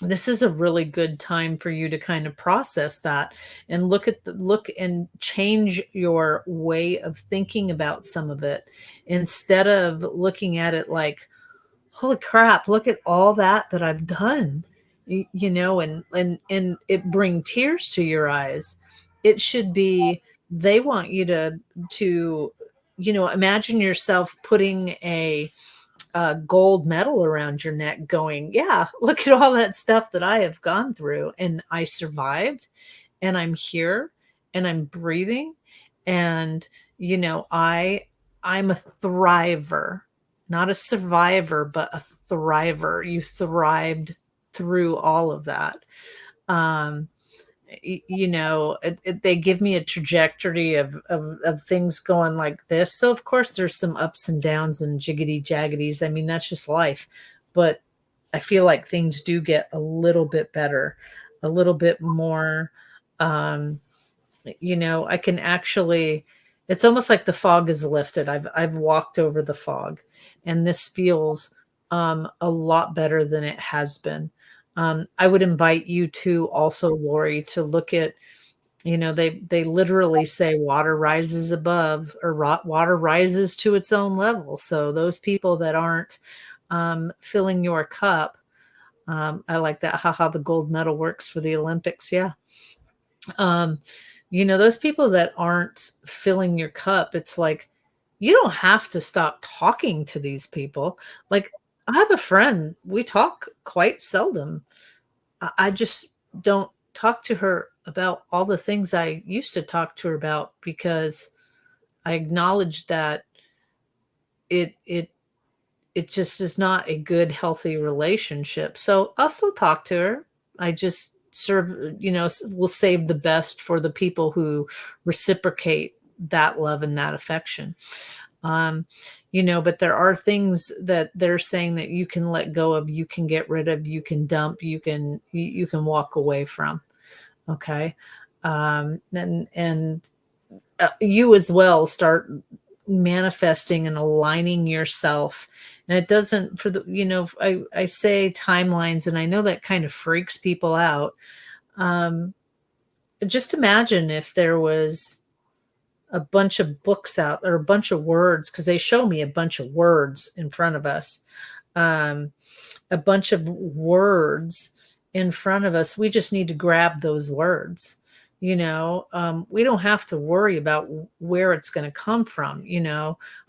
this is a really good time for you to kind of process that and look and change your way of thinking about some of it, instead of looking at it like, holy crap, look at all that I've done. And it bring tears to your eyes. It should be, they want you to imagine yourself putting a gold medal around your neck, going, yeah, look at all that stuff that I have gone through, and I survived, and I'm here, and I'm breathing. And I'm a thriver, not a survivor, but a thriver. You thrived through all of that. um they give me a trajectory of things going like this. So of course there's some ups and downs and jiggity jaggities. I mean, that's just life. But I feel like things do get a little bit better, a little bit more. um I can actually, it's almost like the fog is lifted. I've walked over the fog, and this feels a lot better than it has been. I would invite you to also, Lori, to look at, they literally say water rises above, or water rises to its own level. So those people that aren't filling your cup, I like that. How the gold medal works for the Olympics. Yeah. Um, those people that aren't filling your cup, it's like you don't have to stop talking to these people. Like, I have a friend, we talk quite seldom. I just don't talk to her about all the things I used to talk to her about because I acknowledge that it it it just is not a good, healthy relationship. So I'll still talk to her. I just will save the best for the people who reciprocate that love and that affection. Um, but there are things that they're saying that you can let go of, you can get rid of, you can dump, you can walk away from. Okay. And you as well start manifesting and aligning yourself. And it doesn't, for the I say timelines, and I know that kind of freaks people out. um just imagine if there was a bunch of books out, or a bunch of words, because they show me a bunch of words in front of us. um a bunch of words in front of us. We just need to grab those words. We don't have to worry about where it's going to come from.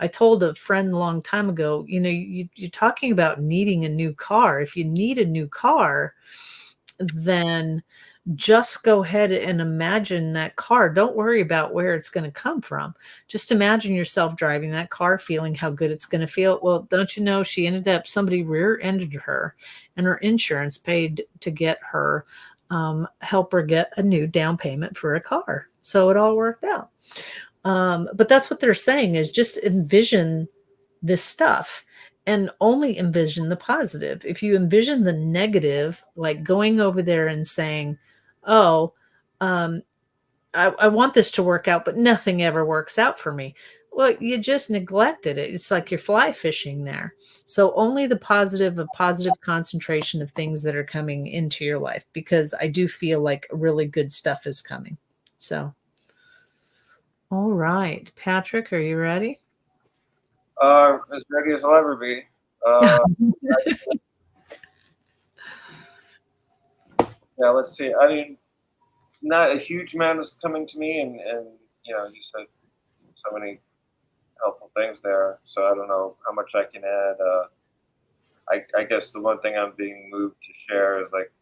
I told a friend a long time ago, you're talking about needing a new car. If you need a new car, then just go ahead and imagine that car. Don't worry about where it's going to come from. Just imagine yourself driving that car, feeling how good it's going to feel. Well, don't you know, she ended up, somebody rear-ended her, and her insurance paid to get her, help her get a new down payment for a car. So it all worked out. But that's what they're saying, is just envision this stuff and only envision the positive. If you envision the negative, like going over there and saying, oh, um, I want this to work out, but nothing ever works out for me. Well, you just neglected it. It's like you're fly fishing there. So only the positive, a positive concentration of things that are coming into your life, because I do feel like really good stuff is coming. So, all right, Patrick, are you ready? As ready as I'll ever be. Uh, yeah, let's see. I mean, not a huge amount is coming to me, and you said so many helpful things there. So I don't know how much I can add. I guess the one thing I'm being moved to share is like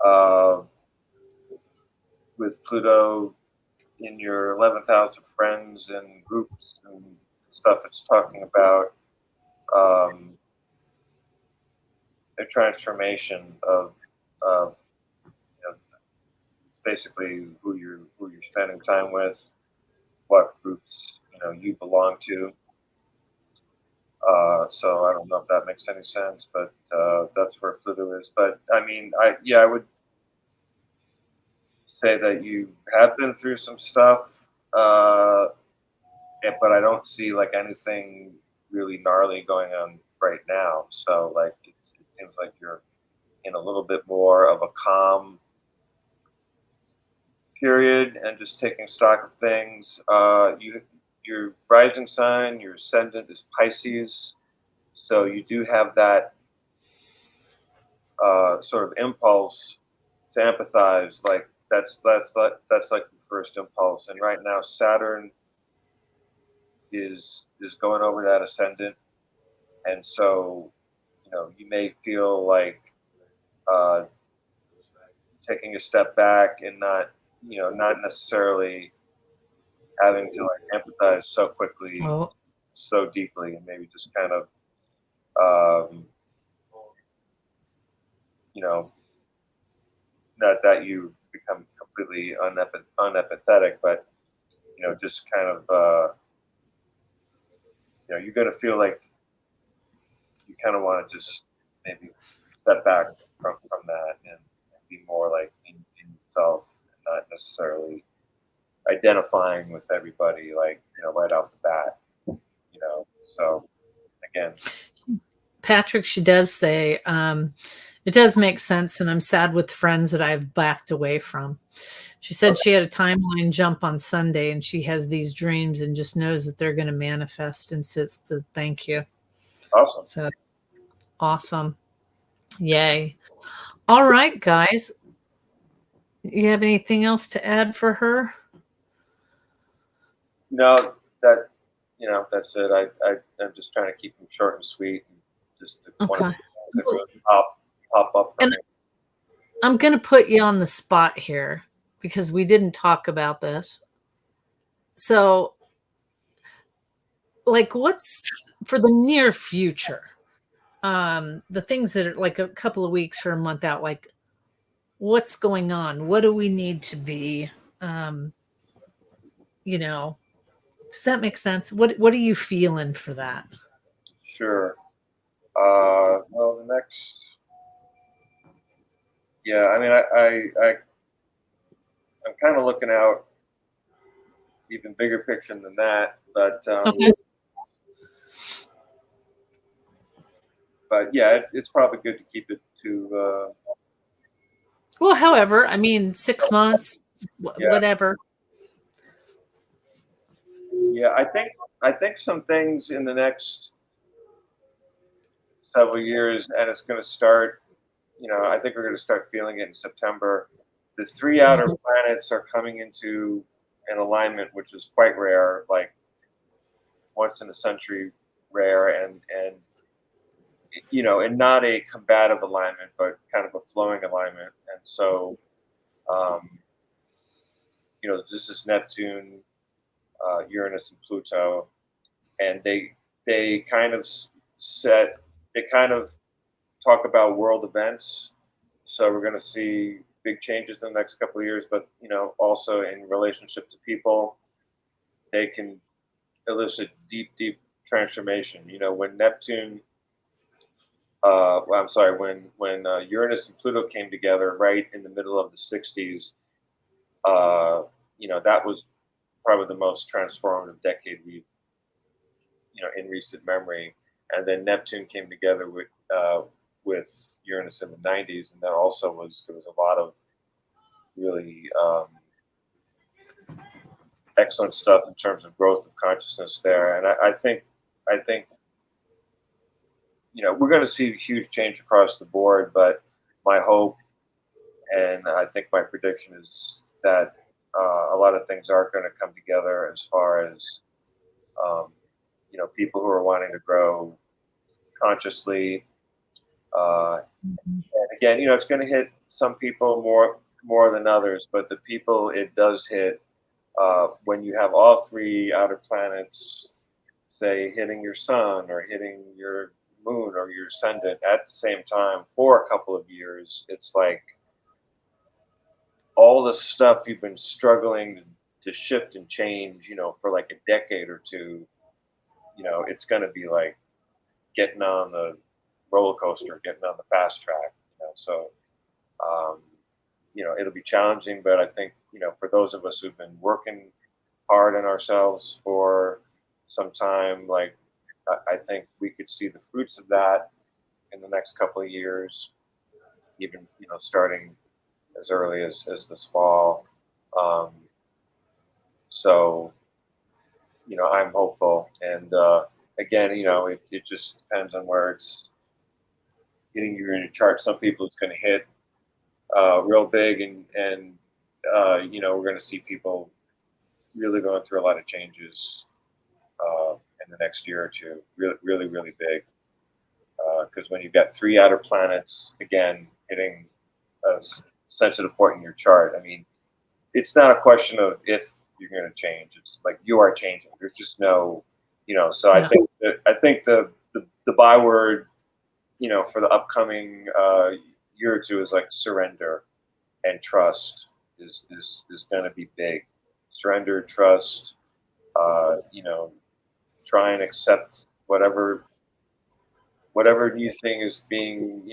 uh, with Pluto in your 11th house of friends and groups and stuff. It's talking about um, a transformation of you know, basically who you're spending time with, what groups you belong to. So I don't know if that makes any sense, but that's where Pluto is. But I mean, I would say that you have been through some stuff, but I don't see like anything really gnarly going on right now. So like it seems like you're in a little bit more of a calm period and just taking stock of things. Your rising sign, your ascendant is Pisces, so you do have that sort of impulse to empathize. Like that's like the first impulse. And right now, Saturn is going over that ascendant, and so you may feel like uh, taking a step back and not necessarily having to like empathize so quickly, Oh, so deeply, and maybe just kind of um, you know that you become completely unempathetic, but just kind of you're going to feel like you kind of want to just maybe step back from that and be more like in yourself, and not necessarily identifying with everybody like right off the bat. So again, Patrick, she does say, it does make sense, and I'm sad with friends that I've backed away from. She said okay, she had a timeline jump on Sunday, and she has these dreams and just knows that they're going to manifest, and says to thank you. awesome. So awesome. Yay. All right, guys. You have anything else to add for her? No, that that's it. I'm just trying to keep them short and sweet, and just one of Okay. the things that Well, really pop up for and me. I'm going to put you on the spot here because we didn't talk about this. So, like, what's for the near future? The things that are like a couple of weeks or a month out, like what's going on? What do we need to be? Um, you know, does that make sense? What are you feeling for that? Sure. Well, the next, yeah. I mean, I'm kind of looking out even bigger picture than that, Okay. but yeah, it's probably good to keep it to Well, however, I mean, 6 months, yeah, whatever. yeah. I think some things in the next several years, and it's going to start. I think we're going to start feeling it in September. The three outer Mhm. planets are coming into an alignment, which is quite rare, like once in a century rare, and not a combative alignment, but kind of a flowing alignment. And so, um, this is Neptune, Uranus, and Pluto, and they kind of set they kind of talk about world events. So we're going to see big changes in the next couple of years, but also in relationship to people, they can elicit deep, deep transformation. When Neptune, well, I'm sorry, when Uranus and Pluto came together right in the middle of the '60s, uh, that was probably the most transformative decade we've in recent memory. And then Neptune came together with Uranus in the '90s, and that also there was a lot of really excellent stuff in terms of growth of consciousness there. And I think we're going to see huge change across the board. But my hope, and I think my prediction is that a lot of things are going to come together as far as um, people who are wanting to grow consciously. Mhm. And again, it's going to hit some people more than others, but the people it does hit when you have all three outer planets, say, hitting your sun or hitting your moon or your ascendant at the same time for a couple of years, it's like all the stuff you've been struggling to shift and change, for like a decade or two, it's going to be like getting on the roller coaster, getting on the fast track. So um, it'll be challenging, but I think for those of us who've been working hard on ourselves for some time, like I think we could see the fruits of that in the next couple of years, even starting as early as this fall. Um, so I'm hopeful, and again, it just depends on where it's hitting you in a chart. Some people it's going to hit real big, and we're going to see people really going through a lot of changes in the next year or two. Really, really, really big. Because when you've got three outer planets again hitting a sensitive point in your chart, I mean, it's not a question of if you're going to change. It's like you are changing. There's just no, So I Yeah. think the byword, for the upcoming year or two is like surrender and trust is going to be big. Surrender, trust. Try and accept whatever new thing is being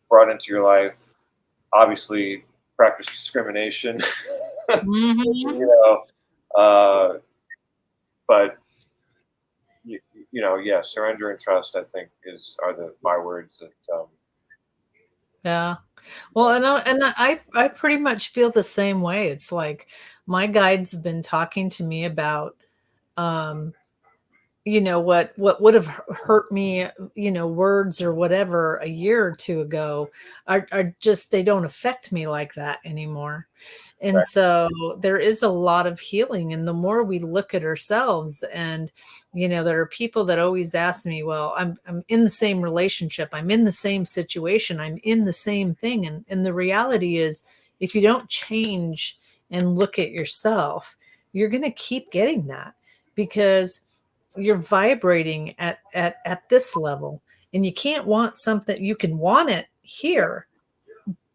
brought into your life. Obviously, practice discrimination. you Mhm. know, uh, but yeah, surrender and trust. I think are the my words that Yeah. you Well, know. and I pretty much feel the same way. It's like my guides have been talking to me about um what would have hurt me, words or whatever a year or two ago are just, they don't affect me like that anymore. And Right. so there is a lot of healing. And the more we look at ourselves, and, there are people that always ask me, well, I'm in the same relationship, I'm in the same situation, I'm in the same thing. And the reality is, if you don't change and look at yourself, you're going to keep getting that, because you're vibrating at this level, and you can't want something. You can want it Yeah. here,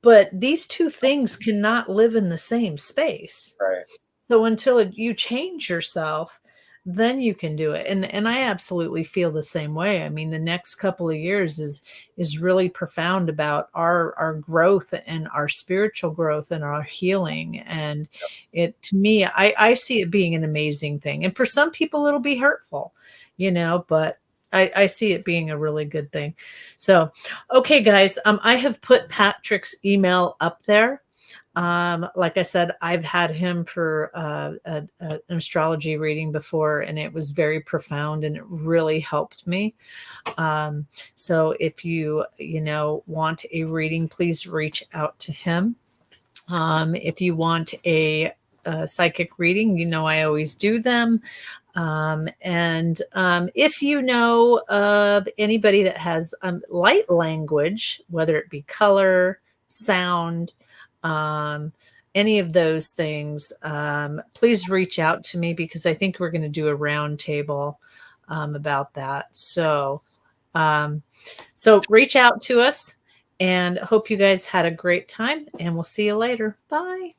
but these two things cannot live in the same space. Right. So until you change yourself, then you can do it. And I absolutely feel the same way. I mean, the next couple of years is really profound about our growth and our spiritual growth and our healing. And it, to me, I see it being an amazing thing. And for some people it'll be hurtful, but I see it being a really good thing. So, okay, guys, I have put Patrick's email up there. Like I said, I've had him for an astrology reading before, and it was very profound and it really helped me. Um, so if want a reading, please reach out to him. If you want a psychic reading, I always do them. And if you know of anybody that has light language, whether it be color, sound, um, any of those things, please reach out to me, because I think we're going to do a round table about that. Um, so reach out to us, and hope you guys had a great time, and we'll see you later. Bye.